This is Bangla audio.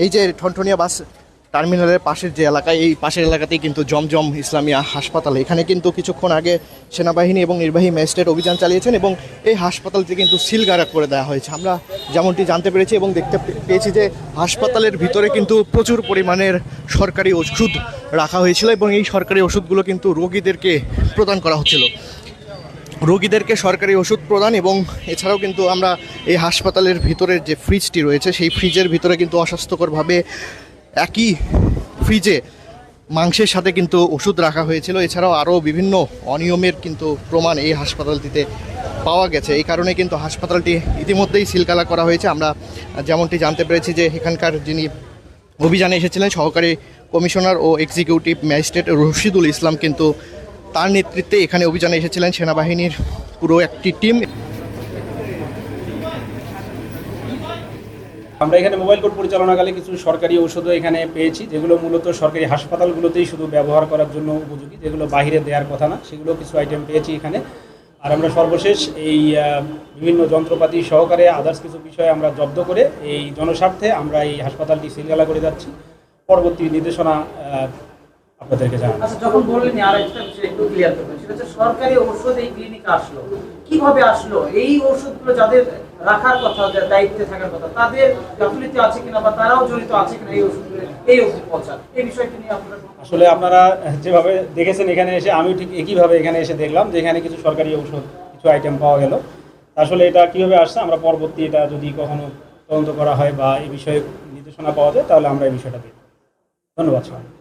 এই যে ঠনঠনিয়া বাস টার্মিনালের পাশের যে এলাকায়, এই পাশের এলাকাতেই কিন্তু জমজম ইসলামিয়া হাসপাতাল। এখানে কিন্তু কিছুক্ষণ আগে সেনাবাহিনী এবং নির্বাহী ম্যাজিস্ট্রেট অভিযান চালিয়েছেন এবং এই হাসপাতালটি কিন্তু সিলগালা করে দেওয়া হয়েছে। আমরা যেমনটি জানতে পেরেছি এবং দেখতে পেয়েছি যে হাসপাতালের ভিতরে কিন্তু প্রচুর পরিমাণের সরকারি ওষুধ রাখা হয়েছিল এবং এই সরকারি ওষুধগুলো কিন্তু রোগীদেরকে প্রদান করা হচ্ছিল। রোগীদেরকে সরকারি ওষুধ প্রদান এবং এছাড়াও কিন্তু আমরা এই হাসপাতালের ভিতরের যে ফ্রিজটি রয়েছে সেই ফ্রিজের ভিতরে কিন্তু অস্বাস্থ্যকরভাবে একই ফ্রিজে মাংসের সাথে কিন্তু ওষুধ রাখা হয়েছিল। এছাড়াও আরও বিভিন্ন অনিয়মের কিন্তু প্রমাণ এই হাসপাতালটিতে পাওয়া গেছে। এই কারণে কিন্তু হাসপাতালটি ইতিমধ্যেই সিলগালা করা হয়েছে। আমরা যেমনটি জানতে পেরেছি যে এখানকার যিনি অভিযানে এসেছিলেন সহকারী কমিশনার ও এক্সিকিউটিভ ম্যাজিস্ট্রেট রশিদুল ইসলাম, কিন্তু তার নেতৃত্বে এখানে অভিযানে এসেছিলেন সেনাবাহিনীর পুরো একটি টিম। আমরা এখানে মোবাইল কোর্ট পরিচালনাকালে কিছু সরকারি ঔষধও এখানে পেয়েছি, যেগুলো মূলত সরকারি হাসপাতালগুলোতেই শুধু ব্যবহার করার জন্য উপযোগী, যেগুলো বাইরে দেওয়ার কথা না, সেগুলো কিছু আইটেম পেয়েছি এখানে। আর আমরা সর্বশেষ এই বিভিন্ন যন্ত্রপাতি সহকারে আদার্স কিছু বিষয় আমরা জব্দ করে এই জনস্বার্থে আমরা এই হাসপাতালটি সিলগালা করে যাচ্ছি। পরবর্তী নির্দেশনা আপনাদেরকে জানাবো। আচ্ছা, যখন বললেন আর একটা বিষয় একটু ক্লিয়ার করবেন, সেটা হচ্ছে সরকারি ঔষধ এই ক্লিনিকে আসলো, কিভাবে আসলো? এই ঔষধগুলো যাদের রাখার কথা, যাদের দায়িত্বে থাকার কথা, তাদের গাফিলতি আছে কিনা বা তারাও জড়িত আছে কিনা এই ওষুধগুলো এই ওষুধ পৌঁছান, এই বিষয়টি নিয়ে আপনারা আসলে আপনারা যেভাবে দেখেছেন এখানে এসে, আমি ঠিক একইভাবে এখানে এসে দেখলাম যে এখানে কিছু সরকারি ঔষধ কিছু আইটেম পাওয়া গেল। আসলে এটা কীভাবে আসছে আমরা পরবর্তী এটা যদি কখনো তদন্ত করা হয় বা এই বিষয়ে নির্দেশনা পাওয়া যায় তাহলে আমরা এই বিষয়টা দেখব। ধন্যবাদ সবাই।